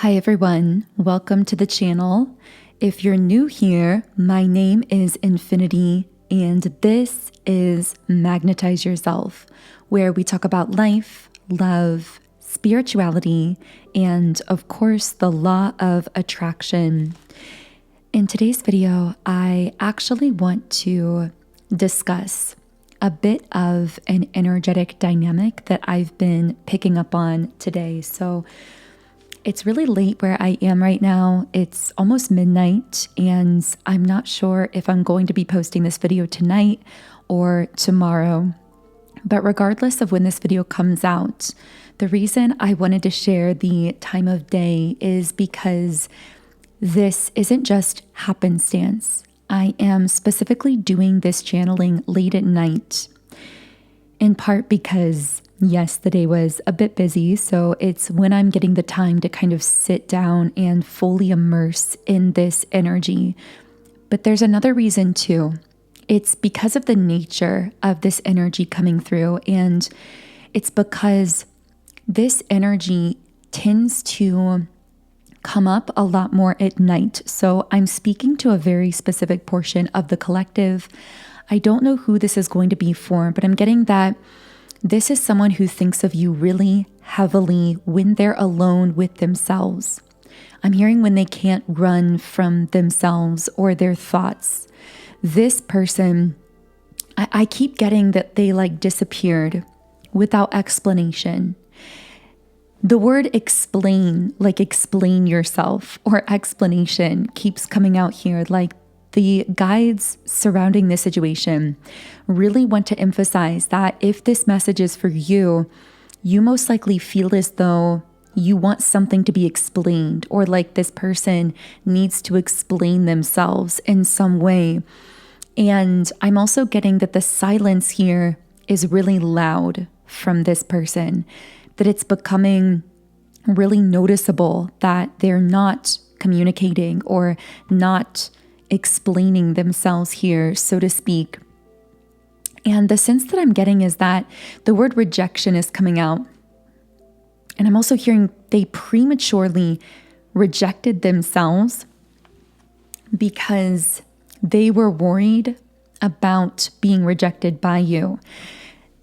Hi everyone, welcome to the channel. If you're new here, my name is 𝗬𝗏𝗍, and this is Magnetize Yourself, where we talk about life, love, spirituality, and of course, the law of attraction. In today's video, I actually want to discuss a bit of an energetic dynamic that I've been picking up on today. So it's really late where I am right now. It's almost midnight, and I'm not sure if I'm going to be posting this video tonight or tomorrow. But regardless of when this video comes out, the reason I wanted to share the time of day is because this isn't just happenstance. I am specifically doing this channeling late at night, in part because yes, the day was a bit busy, so it's when I'm getting the time to kind of sit down and fully immerse in this energy. But there's another reason too. It's because of the nature of this energy coming through, and it's because this energy tends to come up a lot more at night. So I'm speaking to a very specific portion of the collective. I don't know who this is going to be for, but I'm getting that this is someone who thinks of you really heavily when they're alone with themselves. I'm hearing when they can't run from themselves or their thoughts. This person, I keep getting that they like disappeared without explanation. The word explain, like explain yourself or explanation, keeps coming out here. Like the guides surrounding this situation really want to emphasize that if this message is for you, you most likely feel as though you want something to be explained, or like this person needs to explain themselves in some way. And I'm also getting that the silence here is really loud from this person, that it's becoming really noticeable that they're not communicating or not explaining themselves here, so to speak. And the sense that I'm getting is that the word rejection is coming out. And I'm also hearing they prematurely rejected themselves because they were worried about being rejected by you.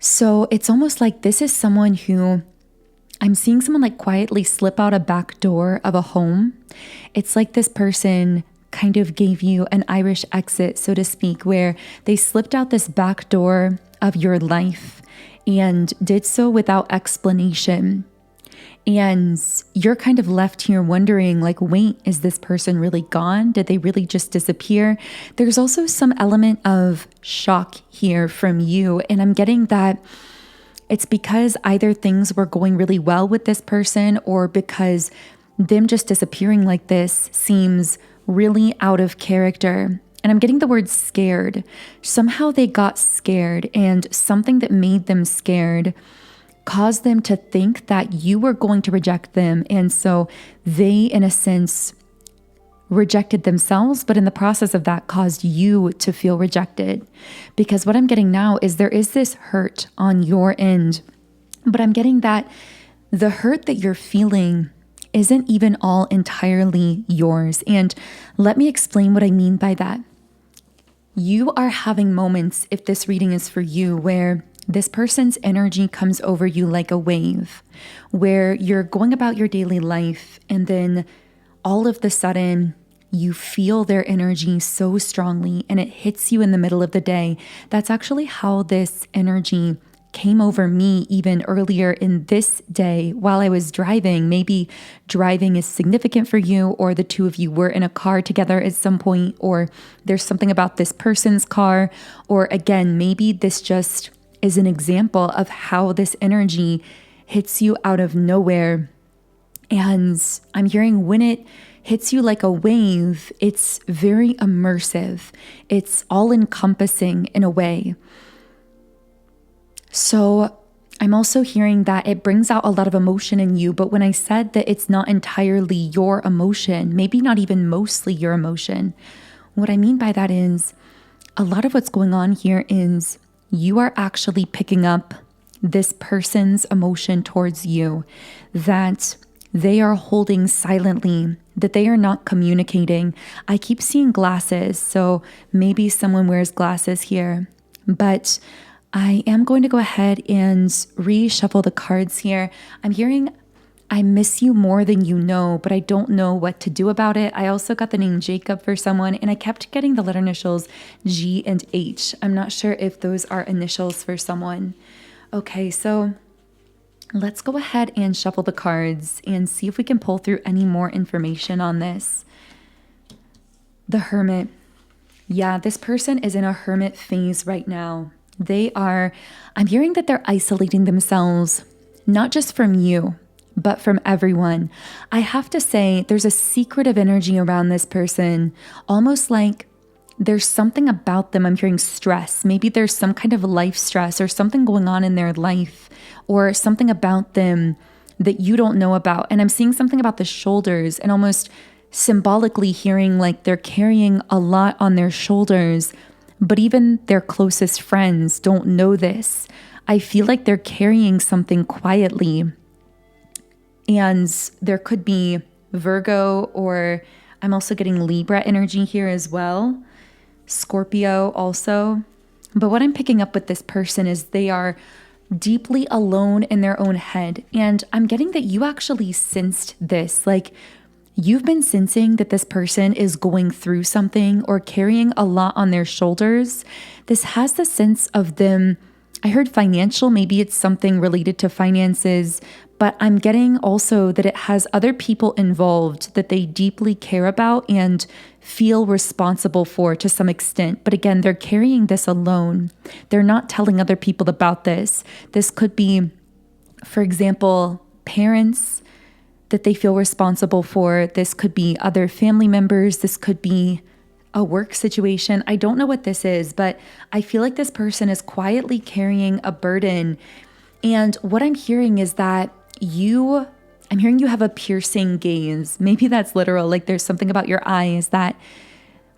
So it's almost like this is someone who I'm seeing someone like quietly slip out a back door of a home. It's like this person kind of gave you an Irish exit, so to speak, where they slipped out this back door of your life and did so without explanation. And you're kind of left here wondering, like, wait, is this person really gone? Did they really just disappear? There's also some element of shock here from you. And I'm getting that it's because either things were going really well with this person, or because them just disappearing like this seems really out of character. And I'm getting the word scared. Somehow they got scared, and something that made them scared caused them to think that you were going to reject them. And so they, in a sense, rejected themselves, but in the process of that caused you to feel rejected. Because what I'm getting now is there is this hurt on your end, but I'm getting that the hurt that you're feeling isn't even all entirely yours. And let me explain what I mean by that. You are having moments, if this reading is for you, where this person's energy comes over you like a wave, where you're going about your daily life, and then all of the sudden you feel their energy so strongly and it hits you in the middle of the day. That's actually how this energy came over me even earlier in this day while I was driving. Maybe driving is significant for you, or the two of you were in a car together at some point, or there's something about this person's car, or again, maybe this just is an example of how this energy hits you out of nowhere. And I'm hearing when it hits you like a wave, it's very immersive. It's all-encompassing in a way. So I'm also hearing that it brings out a lot of emotion in you. But when I said that it's not entirely your emotion, maybe not even mostly your emotion, what I mean by that is a lot of what's going on here is you are actually picking up this person's emotion towards you, that they are holding silently, that they are not communicating. I keep seeing glasses, so maybe someone wears glasses here. But I am going to go ahead and reshuffle the cards here. I'm hearing, I miss you more than you know, but I don't know what to do about it. I also got the name Jacob for someone, and I kept getting the letter initials G and H. I'm not sure if those are initials for someone. Okay, so let's go ahead and shuffle the cards and see if we can pull through any more information on this. The Hermit. Yeah, this person is in a hermit phase right now. I'm hearing that they're isolating themselves, not just from you, but from everyone. I have to say, there's a secretive energy around this person, almost like there's something about them. I'm hearing stress. Maybe there's some kind of life stress or something going on in their life or something about them that you don't know about. And I'm seeing something about the shoulders and almost symbolically hearing like they're carrying a lot on their shoulders, but even their closest friends don't know this. I feel like they're carrying something quietly. And there could be Virgo, or I'm also getting Libra energy here as well. Scorpio also. But what I'm picking up with this person is they are deeply alone in their own head. And I'm getting that you actually sensed this. Like you've been sensing that this person is going through something or carrying a lot on their shoulders. This has the sense of them. I heard financial, maybe it's something related to finances, but I'm getting also that it has other people involved that they deeply care about and feel responsible for to some extent. But again, they're carrying this alone. They're not telling other people about this. This could be, for example, parents that they feel responsible for. This could be other family members. This could be a work situation. I don't know what this is, but I feel like this person is quietly carrying a burden. And what I'm hearing is that I'm hearing you have a piercing gaze. Maybe that's literal. Like there's something about your eyes that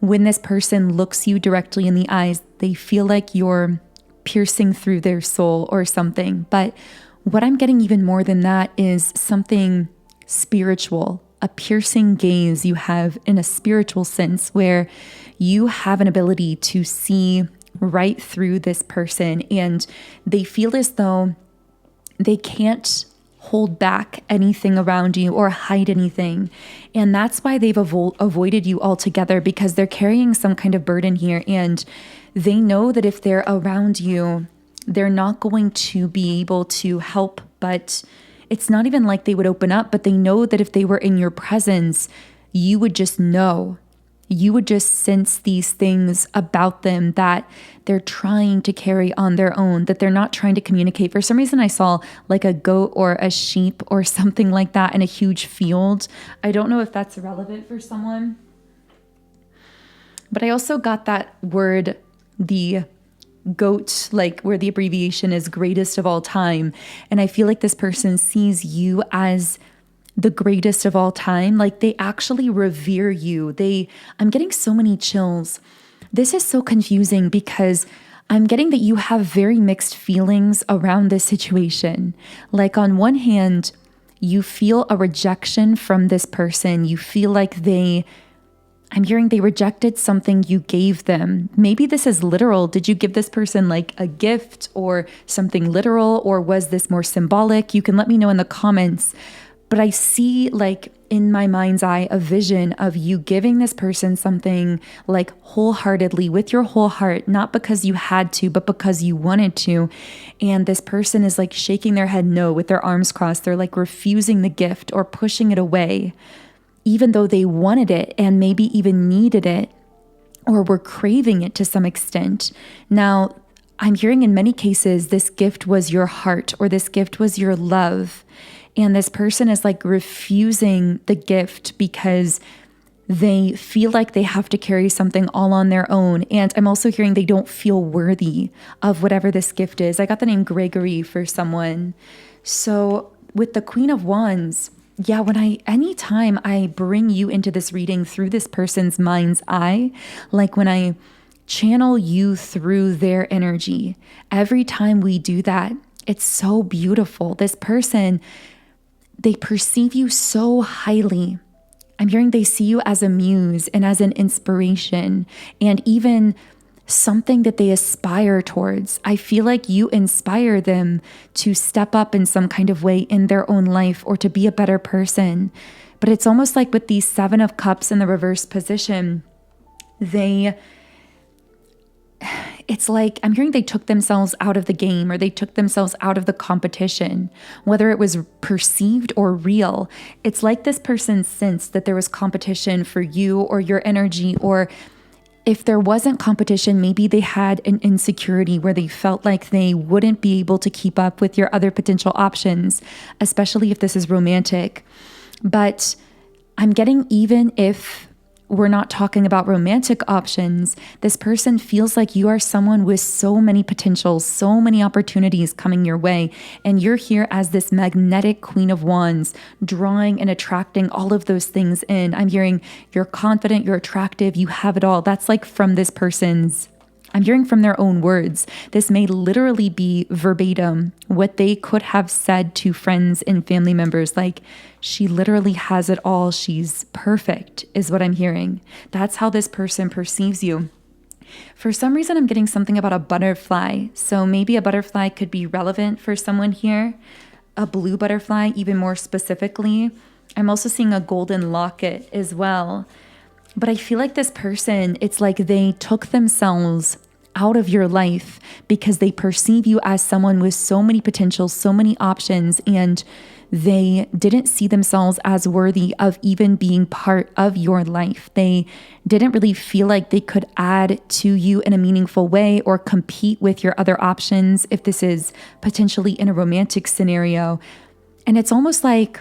when this person looks you directly in the eyes, they feel like you're piercing through their soul or something. But what I'm getting even more than that is something spiritual, a piercing gaze you have in a spiritual sense where you have an ability to see right through this person and they feel as though they can't hold back anything around you or hide anything. And that's why they've avoided you altogether, because they're carrying some kind of burden here. And they know that if they're around you, they're not going to be able to help. But it's not even like they would open up, but they know that if they were in your presence, you would just know. You would just sense these things about them that they're trying to carry on their own, that they're not trying to communicate. For some reason, I saw like a goat or a sheep or something like that in a huge field. I don't know if that's relevant for someone. But I also got that word, the goat, like where the abbreviation is greatest of all time. And I feel like this person sees you as the greatest of all time. Like they actually revere you. I'm getting so many chills. This is so confusing because I'm getting that you have very mixed feelings around this situation. Like on one hand, you feel a rejection from this person. You feel like I'm hearing they rejected something you gave them. Maybe this is literal. Did you give this person like a gift or something literal, or was this more symbolic? You can let me know in the comments. But I see like in my mind's eye a vision of you giving this person something like wholeheartedly with your whole heart, not because you had to, but because you wanted to. And this person is like shaking their head no with their arms crossed. They're like refusing the gift or pushing it away, even though they wanted it and maybe even needed it or were craving it to some extent. Now, I'm hearing in many cases, this gift was your heart or this gift was your love. And this person is like refusing the gift because they feel like they have to carry something all on their own. And I'm also hearing they don't feel worthy of whatever this gift is. I got the name Gregory for someone. So with the Queen of Wands, yeah, anytime I bring you into this reading through this person's mind's eye, like when I channel you through their energy, every time we do that, it's so beautiful. This person, they perceive you so highly. I'm hearing they see you as a muse and as an inspiration and even something that they aspire towards. I feel like you inspire them to step up in some kind of way in their own life or to be a better person. But it's almost like with these 7 of Cups in the reverse position, it's like I'm hearing they took themselves out of the game or they took themselves out of the competition, whether it was perceived or real. It's like this person sensed that there was competition for you or your energy, or if there wasn't competition, maybe they had an insecurity where they felt like they wouldn't be able to keep up with your other potential options, especially if this is romantic. But I'm getting, even if we're not talking about romantic options, this person feels like you are someone with so many potentials, so many opportunities coming your way. And you're here as this magnetic Queen of Wands, drawing and attracting all of those things in. I'm hearing you're confident, you're attractive, you have it all. That's like from this person's, I'm hearing from their own words. This may literally be verbatim what they could have said to friends and family members, like, she literally has it all. She's perfect, is what I'm hearing. That's how this person perceives you. For some reason, I'm getting something about a butterfly. So maybe a butterfly could be relevant for someone here. A blue butterfly, even more specifically. I'm also seeing a golden locket as well. But I feel like this person, it's like they took themselves out of your life because they perceive you as someone with so many potentials, so many options, and they didn't see themselves as worthy of even being part of your life. They didn't really feel like they could add to you in a meaningful way or compete with your other options if this is potentially in a romantic scenario. And it's almost like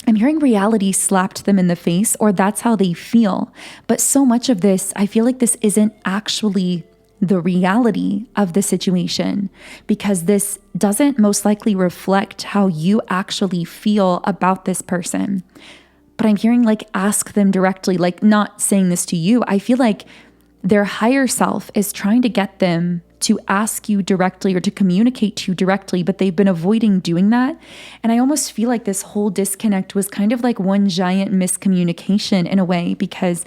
I'm hearing reality slapped them in the face, or that's how they feel. But so much of this, I feel like this isn't actually the reality of the situation, because this doesn't most likely reflect how you actually feel about this person. But I'm hearing like ask them directly, like not saying this to you. I feel like their higher self is trying to get them to ask you directly or to communicate to you directly, but they've been avoiding doing that. And I almost feel like this whole disconnect was kind of like one giant miscommunication in a way, because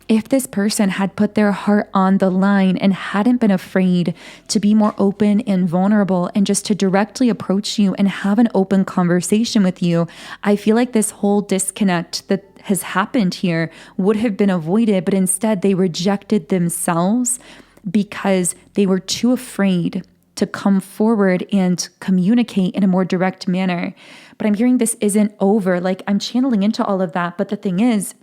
if this person had put their heart on the line and hadn't been afraid to be more open and vulnerable and just to directly approach you and have an open conversation with you, I feel like this whole disconnect that has happened here would have been avoided, but instead they rejected themselves because they were too afraid to come forward and communicate in a more direct manner. But I'm hearing this isn't over. Like, I'm channeling into all of that. But the thing is,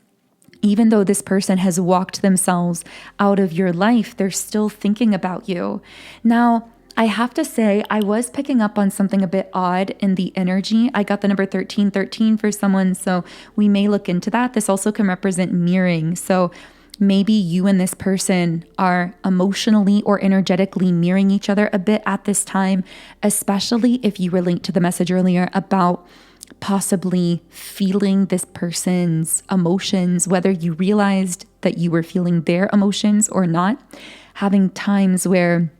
even though this person has walked themselves out of your life, they're still thinking about you. Now, I have to say, I was picking up on something a bit odd in the energy. I got the number 1313 for someone, so we may look into that. This also can represent mirroring. So maybe you and this person are emotionally or energetically mirroring each other a bit at this time, especially if you relate to the message earlier about possibly feeling this person's emotions, whether you realized that you were feeling their emotions or not, having times where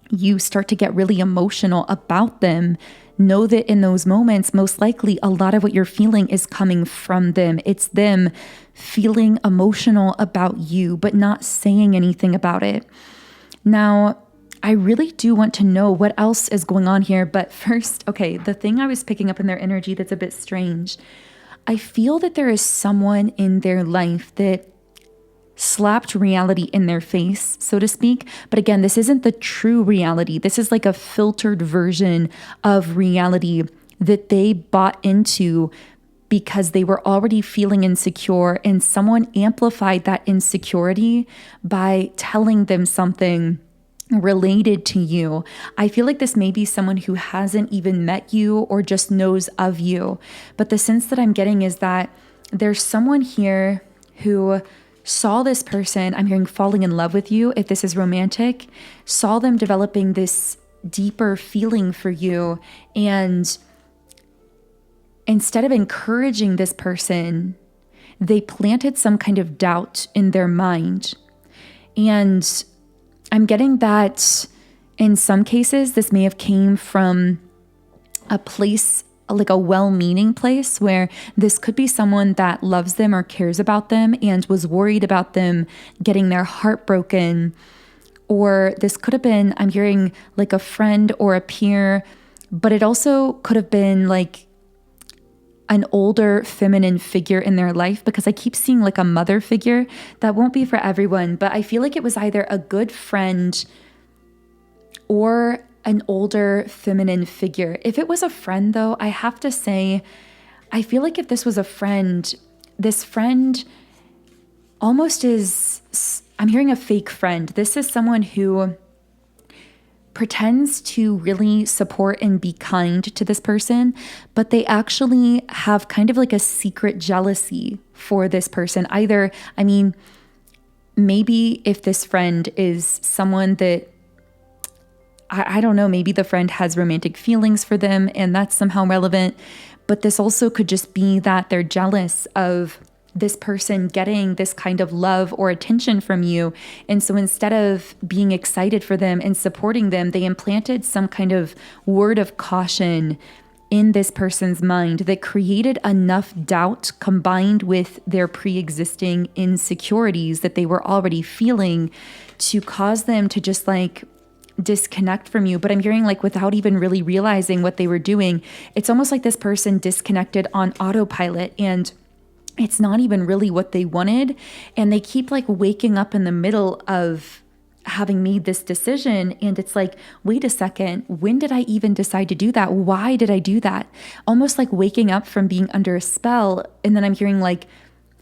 you start to get really emotional about them. Know that in those moments, most likely a lot of what you're feeling is coming from them. It's them feeling emotional about you, but not saying anything about it. Now, I really do want to know what else is going on here. But first, okay, the thing I was picking up in their energy that's a bit strange, I feel that there is someone in their life that slapped reality in their face, so to speak. But again, this isn't the true reality. This is like a filtered version of reality that they bought into because they were already feeling insecure, and someone amplified that insecurity by telling them something related to you. I feel like this may be someone who hasn't even met you or just knows of you. But the sense that I'm getting is that there's someone here who saw this person, I'm hearing falling in love with you, if this is romantic, saw them developing this deeper feeling for you, and instead of encouraging this person, they planted some kind of doubt in their mind. And I'm getting that in some cases, this may have came from a place like a well-meaning place where this could be someone that loves them or cares about them and was worried about them getting their heart broken. Or this could have been, I'm hearing like a friend or a peer, but it also could have been like an older feminine figure in their life, because I keep seeing like a mother figure. That won't be for everyone, but I feel like it was either a good friend or an older feminine figure. If it was a friend though, I have to say, I feel like if this was a friend, this friend almost is, I'm hearing a fake friend. This is someone who pretends to really support and be kind to this person, but they actually have kind of like a secret jealousy for this person. Either, I mean, maybe if this friend is someone that, I don't know, maybe the friend has romantic feelings for them and that's somehow relevant, but this also could just be that they're jealous of this person getting this kind of love or attention from you. And so instead of being excited for them and supporting them, they implanted some kind of word of caution in this person's mind that created enough doubt combined with their pre-existing insecurities that they were already feeling to cause them to just like disconnect from you. But I'm hearing like without even really realizing what they were doing, it's almost like this person disconnected on autopilot and it's not even really what they wanted. And they keep like waking up in the middle of having made this decision. And it's like, wait a second, when did I even decide to do that? Why did I do that? Almost like waking up from being under a spell. And then I'm hearing like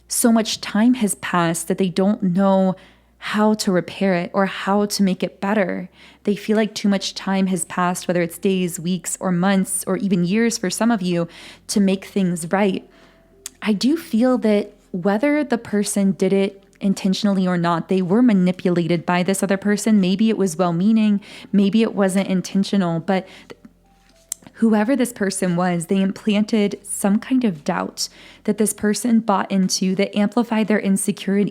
so much time has passed that they don't know how to repair it or how to make it better. They feel like too much time has passed, whether it's days, weeks, or months, or even years for some of you, to make things right. I do feel that whether the person did it intentionally or not, they were manipulated by this other person. Maybe it was well-meaning, maybe it wasn't intentional, but whoever this person was, they implanted some kind of doubt that this person bought into that amplified their insecurities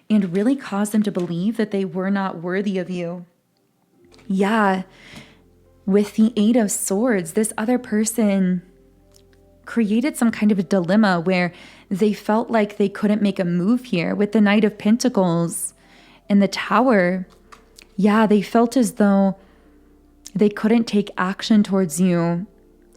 and really caused them to believe that they were not worthy of you. Yeah, with the Eight of Swords, this other person created some kind of a dilemma where they felt like they couldn't make a move here. With the Knight of Pentacles and the Tower, yeah, they felt as though they couldn't take action towards you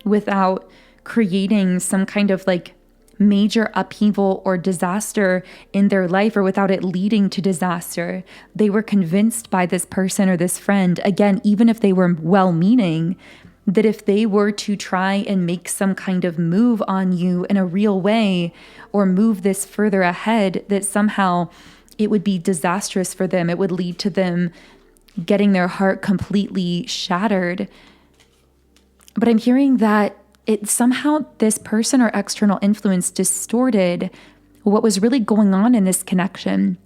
without creating some kind of like major upheaval or disaster in their life, or without it leading to disaster. They were convinced by this person or this friend, again, even if they were well-meaning, that if they were to try and make some kind of move on you in a real way or move this further ahead, that somehow it would be disastrous for them. It would lead to them getting their heart completely shattered. But I'm hearing that it somehow, this person or external influence distorted what was really going on in this connection.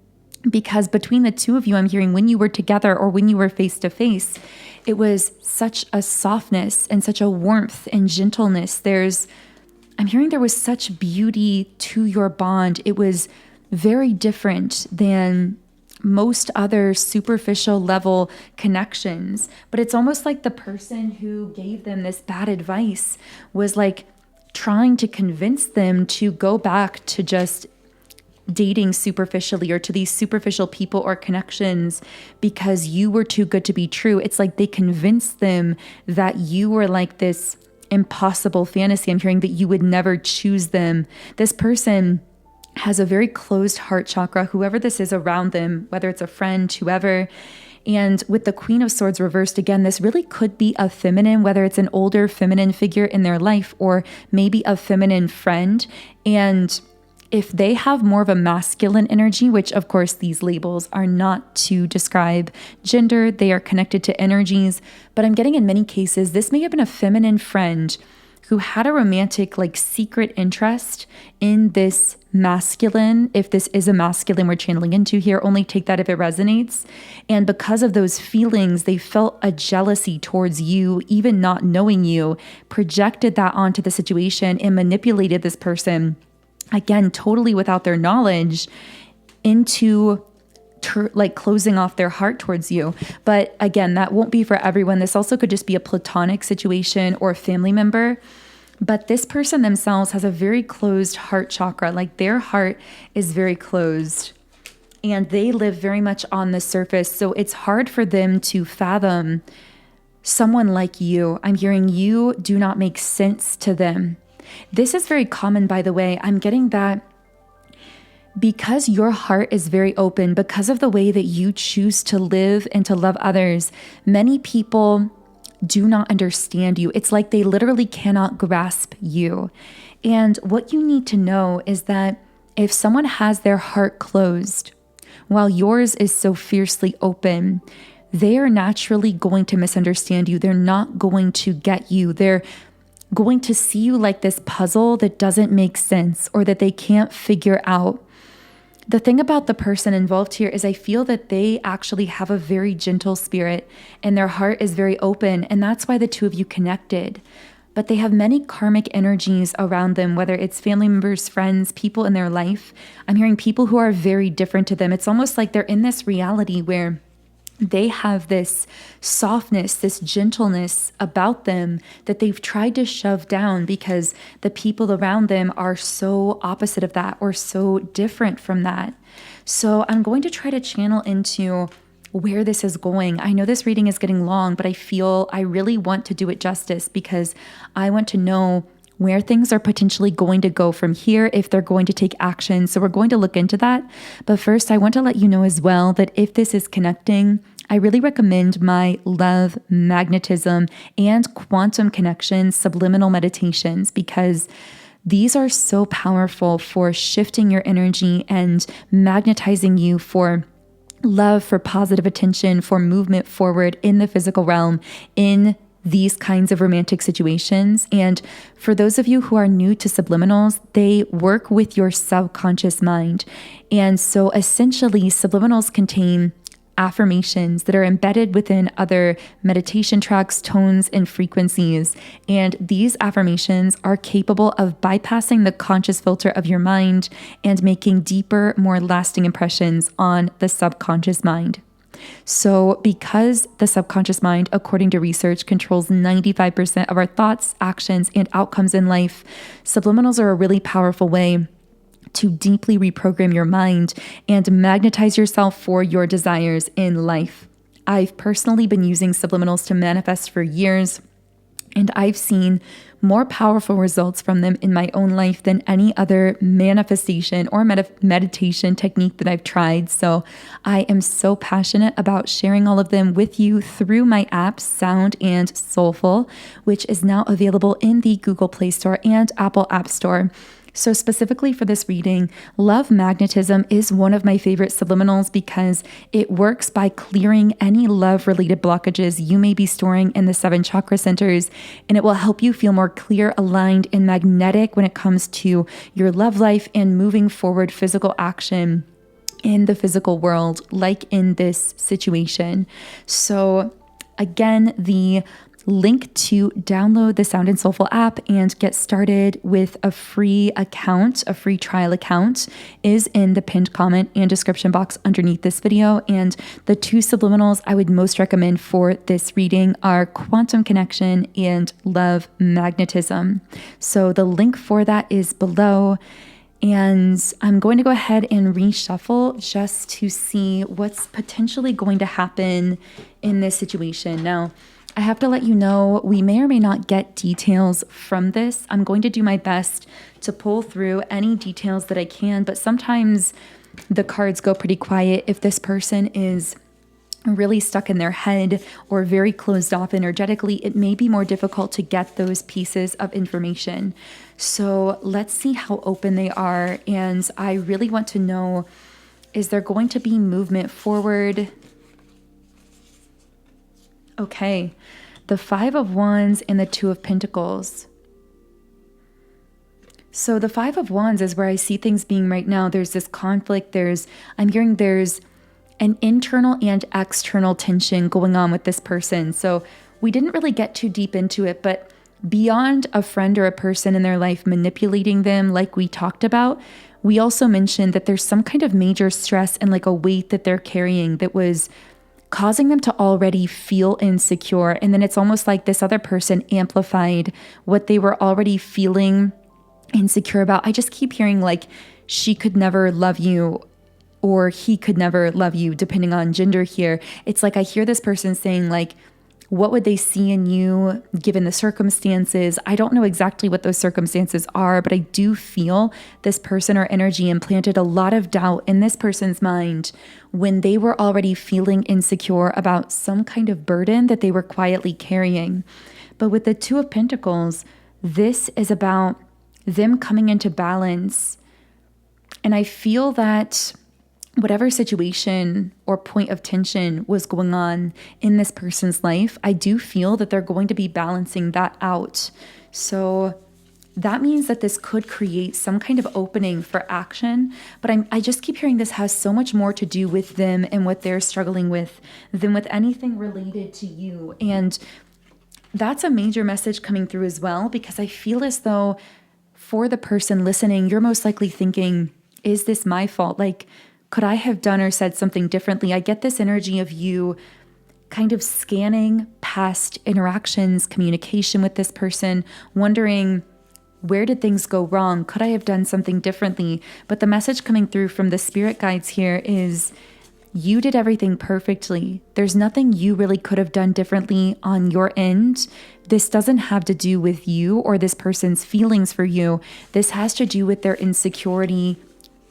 Because between the two of you, I'm hearing when you were together or when you were face to face, it was such a softness and such a warmth and gentleness. I'm hearing there was such beauty to your bond. It was very different than most other superficial level connections. But it's almost like the person who gave them this bad advice was like trying to convince them to go back to just dating superficially or to these superficial people or connections because you were too good to be true. It's like they convinced them that you were like this impossible fantasy. I'm hearing that you would never choose them. This person has a very closed heart chakra, whoever this is around them, whether it's a friend, whoever. And with the Queen of Swords reversed again, this really could be a feminine, whether it's an older feminine figure in their life or maybe a feminine friend. And if they have more of a masculine energy, which of course these labels are not to describe gender, they are connected to energies. But I'm getting in many cases, this may have been a feminine friend who had a romantic, like secret interest in this masculine. If this is a masculine we're channeling into here, only take that if it resonates. And because of those feelings, they felt a jealousy towards you, even not knowing you, projected that onto the situation and manipulated this person, again, totally without their knowledge, into like closing off their heart towards you. But again, that won't be for everyone. This also could just be a platonic situation or a family member. But this person themselves has a very closed heart chakra. Like their heart is very closed and they live very much on the surface. So it's hard for them to fathom someone like you. I'm hearing you do not make sense to them. This is very common, by the way. I'm getting that because your heart is very open, because of the way that you choose to live and to love others, many people do not understand you. It's like they literally cannot grasp you. And what you need to know is that if someone has their heart closed while yours is so fiercely open, they are naturally going to misunderstand you. They're not going to get you. They're going to see you like this puzzle that doesn't make sense or that they can't figure out. The thing about the person involved here is I feel that they actually have a very gentle spirit and their heart is very open, and that's why the two of you connected. But they have many karmic energies around them, whether it's family members, friends, people in their life. I'm hearing people who are very different to them. It's almost like they're in this reality where they have this softness, this gentleness about them that they've tried to shove down because the people around them are so opposite of that or so different from that. So I'm going to try to channel into where this is going. I know this reading is getting long, but I feel I really want to do it justice because I want to know where things are potentially going to go from here, if they're going to take action. So we're going to look into that. But first, I want to let you know as well that if this is connecting, I really recommend my Love, Magnetism, and Quantum Connection Subliminal meditations because these are so powerful for shifting your energy and magnetizing you for love, for positive attention, for movement forward in the physical realm, in these kinds of romantic situations. And for those of you who are new to subliminals, they work with your subconscious mind. And so essentially, subliminals contain affirmations that are embedded within other meditation tracks, tones, and frequencies. And these affirmations are capable of bypassing the conscious filter of your mind and making deeper, more lasting impressions on the subconscious mind. So because the subconscious mind, according to research, controls 95% of our thoughts, actions, and outcomes in life, subliminals are a really powerful way to deeply reprogram your mind and magnetize yourself for your desires in life. I've personally been using subliminals to manifest for years, and I've seen more powerful results from them in my own life than any other manifestation or meditation technique that I've tried. So I am so passionate about sharing all of them with you through my app, Sound and Soulful, which is now available in the Google Play Store and Apple App Store. So specifically for this reading, Love Magnetism is one of my favorite subliminals because it works by clearing any love-related blockages you may be storing in the 7 chakra centers, and it will help you feel more clear, aligned, and magnetic when it comes to your love life and moving forward physical action in the physical world, like in this situation. So again, the link to download the Sound and Soulful app and get started with a free account, a free trial account, is in the pinned comment and description box underneath this video. And the 2 subliminals I would most recommend for this reading are Quantum Connection and Love Magnetism. So the link for that is below. And I'm going to go ahead and reshuffle just to see what's potentially going to happen in this situation. Now, I have to let you know, we may or may not get details from this. I'm going to do my best to pull through any details that I can, but sometimes the cards go pretty quiet. If this person is really stuck in their head or very closed off energetically, it may be more difficult to get those pieces of information. So let's see how open they are. And I really want to know, is there going to be movement forward? Okay, the 5 of Wands and the 2 of Pentacles. So the 5 of Wands is where I see things being right now. There's this conflict. I'm hearing there's an internal and external tension going on with this person. So we didn't really get too deep into it, but beyond a friend or a person in their life manipulating them, like we talked about, we also mentioned that there's some kind of major stress and like a weight that they're carrying that was causing them to already feel insecure. And then it's almost like this other person amplified what they were already feeling insecure about. I just keep hearing like, she could never love you, or he could never love you, depending on gender here. It's like I hear this person saying like, what would they see in you given the circumstances? I don't know exactly what those circumstances are, but I do feel this person or energy implanted a lot of doubt in this person's mind when they were already feeling insecure about some kind of burden that they were quietly carrying. But with the Two of Pentacles, this is about them coming into balance. And I feel that whatever situation or point of tension was going on in this person's life, I do feel that they're going to be balancing that out. So that means that this could create some kind of opening for action. But I just keep hearing this has so much more to do with them and what they're struggling with than with anything related to you. And that's a major message coming through as well, because I feel as though for the person listening, you're most likely thinking, is this my fault? Like, could I have done or said something differently? I get this energy of you kind of scanning past interactions, communication with this person, wondering, where did things go wrong? Could I have done something differently? But the message coming through from the spirit guides here is you did everything perfectly. There's nothing you really could have done differently on your end. This doesn't have to do with you or this person's feelings for you. This has to do with their insecurity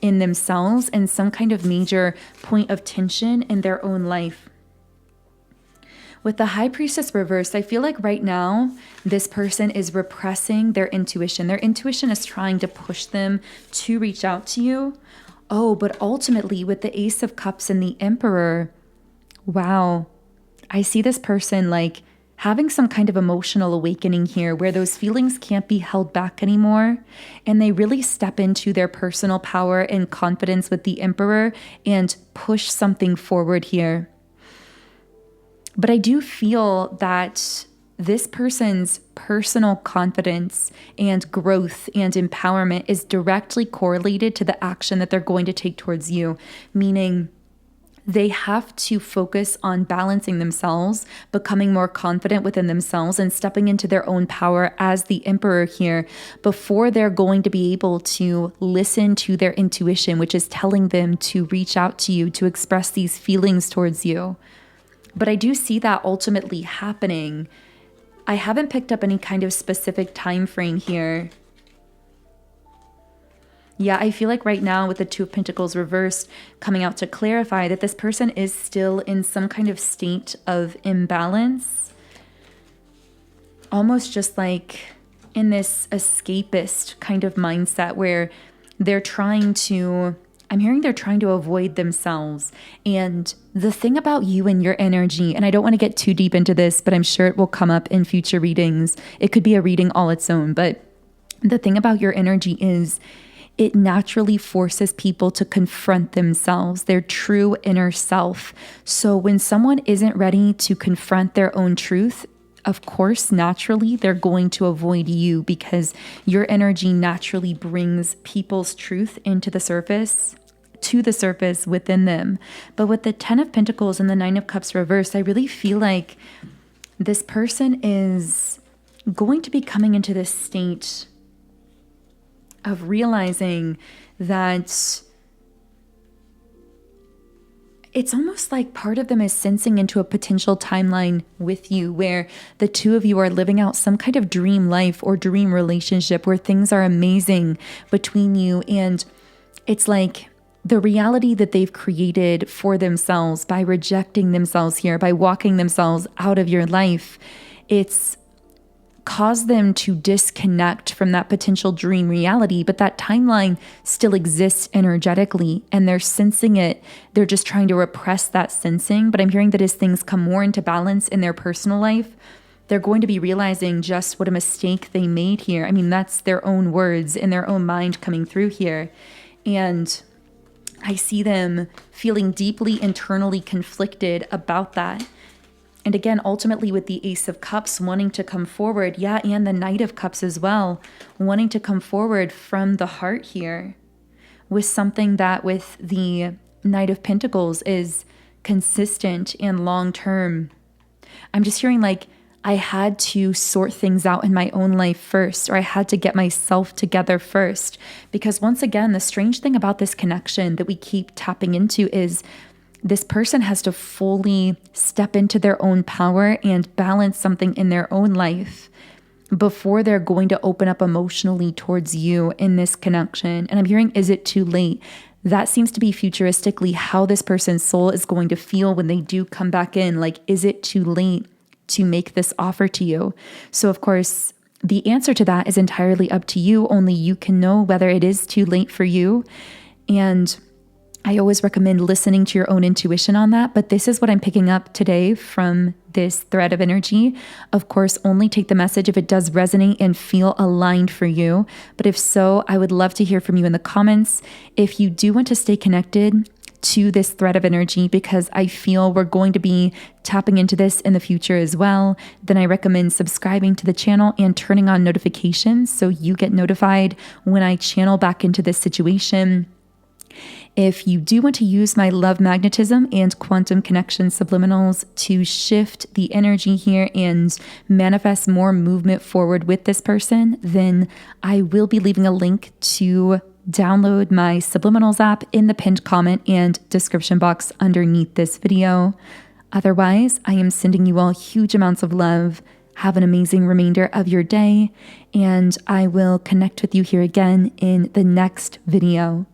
in themselves and some kind of major point of tension in their own life. With the High Priestess reversed, I feel like right now, this person is repressing their intuition. Their intuition is trying to push them to reach out to you. Oh, but ultimately with the Ace of Cups and the Emperor, wow, I see this person like having some kind of emotional awakening here where those feelings can't be held back anymore. And they really step into their personal power and confidence with the Emperor and push something forward here. But I do feel that this person's personal confidence and growth and empowerment is directly correlated to the action that they're going to take towards you, meaning they have to focus on balancing themselves, becoming more confident within themselves, and stepping into their own power as the Emperor here before they're going to be able to listen to their intuition, which is telling them to reach out to you, to express these feelings towards you. But I do see that ultimately happening. I haven't picked up any kind of specific time frame here. Yeah, I feel like right now with the Two of Pentacles reversed coming out to clarify that this person is still in some kind of state of imbalance. Almost just like in this escapist kind of mindset where they're trying to, I'm hearing they're trying to avoid themselves. And the thing about you and your energy, and I don't want to get too deep into this, but I'm sure it will come up in future readings. It could be a reading all its own, but the thing about your energy is it naturally forces people to confront themselves, their true inner self. So when someone isn't ready to confront their own truth, of course, naturally, they're going to avoid you because your energy naturally brings people's truth into the surface, to the surface within them. But with the 10 of Pentacles and the 9 of Cups reversed, I really feel like this person is going to be coming into this state of realizing that it's almost like part of them is sensing into a potential timeline with you where the two of you are living out some kind of dream life or dream relationship where things are amazing between you. And it's like the reality that they've created for themselves by rejecting themselves here, by walking themselves out of your life, it's caused them to disconnect from that potential dream reality, but that timeline still exists energetically and they're sensing it. They're just trying to repress that sensing. But I'm hearing that as things come more into balance in their personal life, they're going to be realizing just what a mistake they made here. I mean, that's their own words in their own mind coming through here. And I see them feeling deeply internally conflicted about that. And again, ultimately with the Ace of Cups wanting to come forward, yeah, and the Knight of Cups as well, wanting to come forward from the heart here with something that with the Knight of Pentacles is consistent and long-term. I'm just hearing like I had to sort things out in my own life first, or I had to get myself together first. Because once again, the strange thing about this connection that we keep tapping into is this person has to fully step into their own power and balance something in their own life before they're going to open up emotionally towards you in this connection. And I'm hearing, is it too late? That seems to be futuristically how this person's soul is going to feel when they do come back in. Like, is it too late to make this offer to you? So of course, the answer to that is entirely up to you. Only you can know whether it is too late for you. And I always recommend listening to your own intuition on that, but this is what I'm picking up today from this thread of energy. Of course, only take the message if it does resonate and feel aligned for you. But if so, I would love to hear from you in the comments. If you do want to stay connected to this thread of energy, because I feel we're going to be tapping into this in the future as well, then I recommend subscribing to the channel and turning on notifications so you get notified when I channel back into this situation. If you do want to use my love magnetism and quantum connection subliminals to shift the energy here and manifest more movement forward with this person, then I will be leaving a link to download my Subliminals app in the pinned comment and description box underneath this video. Otherwise, I am sending you all huge amounts of love. Have an amazing remainder of your day, and I will connect with you here again in the next video.